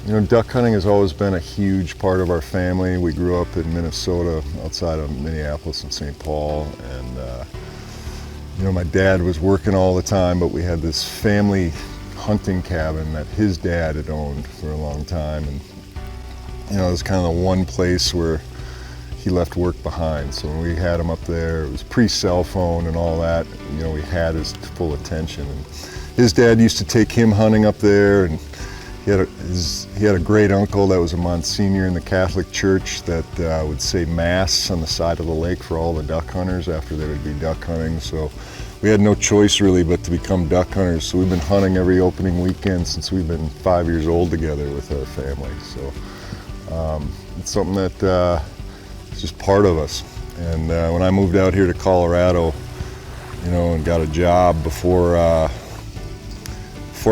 You know, duck hunting has always been a huge part of our family. We grew up in Minnesota, outside of Minneapolis and St. Paul, and you know, my dad was working all the time, but we had this family hunting cabin that his dad had owned for a long time, and you know, it was kind of the one place where he left work behind. So when we had him up there, it was pre-cell phone and all that. You know, we had his full attention. And his dad used to take him hunting up there, and he had a great uncle that was a Monsignor in the Catholic Church that would say Mass on the side of the lake for all the duck hunters after they would be duck hunting. So we had no choice really but to become duck hunters. So we've been hunting every opening weekend since we've been 5 years old together with our family. So it's something that it's just part of us. And when I moved out here to Colorado, you know, and got a job before I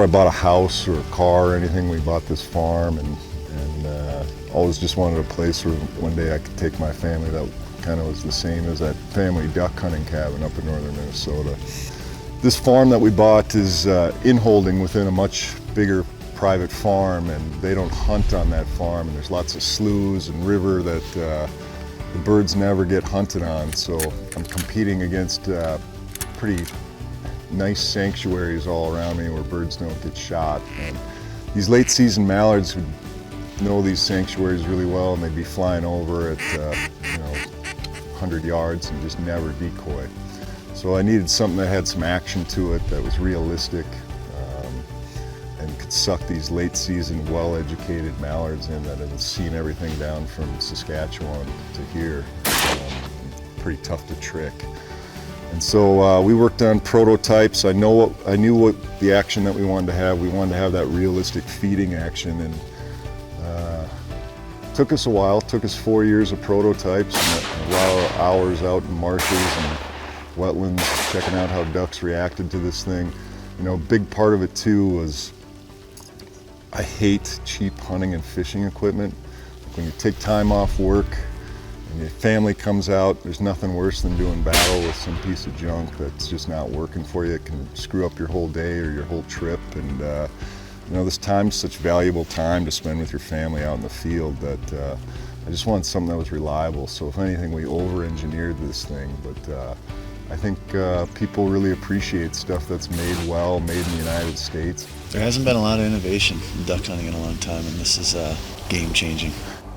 bought a house or a car or anything, we bought this farm, and always just wanted a place where one day I could take my family that kind of was the same as that family duck hunting cabin up in northern Minnesota. This farm that we bought is in holding within a much bigger private farm, and they don't hunt on that farm, and there's lots of sloughs and river that the birds never get hunted on. So I'm competing against pretty nice sanctuaries all around me where birds don't get shot. And these late season mallards would know these sanctuaries really well, and they'd be flying over at you know, 100 yards and just never decoy. So I needed something that had some action to it, that was realistic, and could suck these late season well-educated mallards in that had seen everything down from Saskatchewan to here. Pretty tough to trick. And so we worked on prototypes. I knew what the action that we wanted to have. We wanted to have that realistic feeding action, and took us a while. Took us 4 years of prototypes and a lot of hours out in marshes and wetlands, checking out how ducks reacted to this thing. You know, a big part of it too was I hate cheap hunting and fishing equipment. When you take time off work and your family comes out, there's nothing worse than doing battle with some piece of junk that's just not working for you. It can screw up your whole day or your whole trip. And you know, this time's such valuable time to spend with your family out in the field that I just wanted something that was reliable. So if anything, we over-engineered this thing. But I think people really appreciate stuff that's made well, made in the United States. There hasn't been a lot of innovation in duck hunting in a long time, and this is game-changing.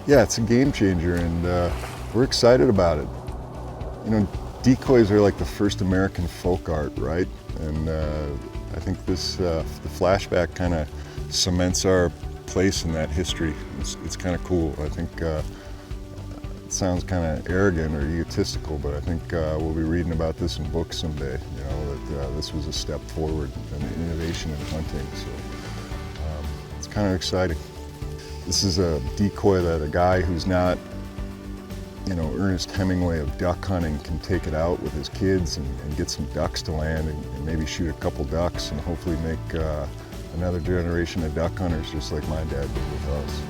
Yeah, it's a game changer, and we're excited about it. You know, decoys are like the first American folk art, right? And I think this, the Flashback kind of cements our place in that history. It's kind of cool. I think it sounds kind of arrogant or egotistical, but I think we'll be reading about this in books someday, you know, that this was a step forward in innovation in hunting. So it's kind of exciting. This is a decoy that a guy who's not, you know, Ernest Hemingway of duck hunting can take it out with his kids and get some ducks to land and maybe shoot a couple ducks and hopefully make another generation of duck hunters just like my dad did with us.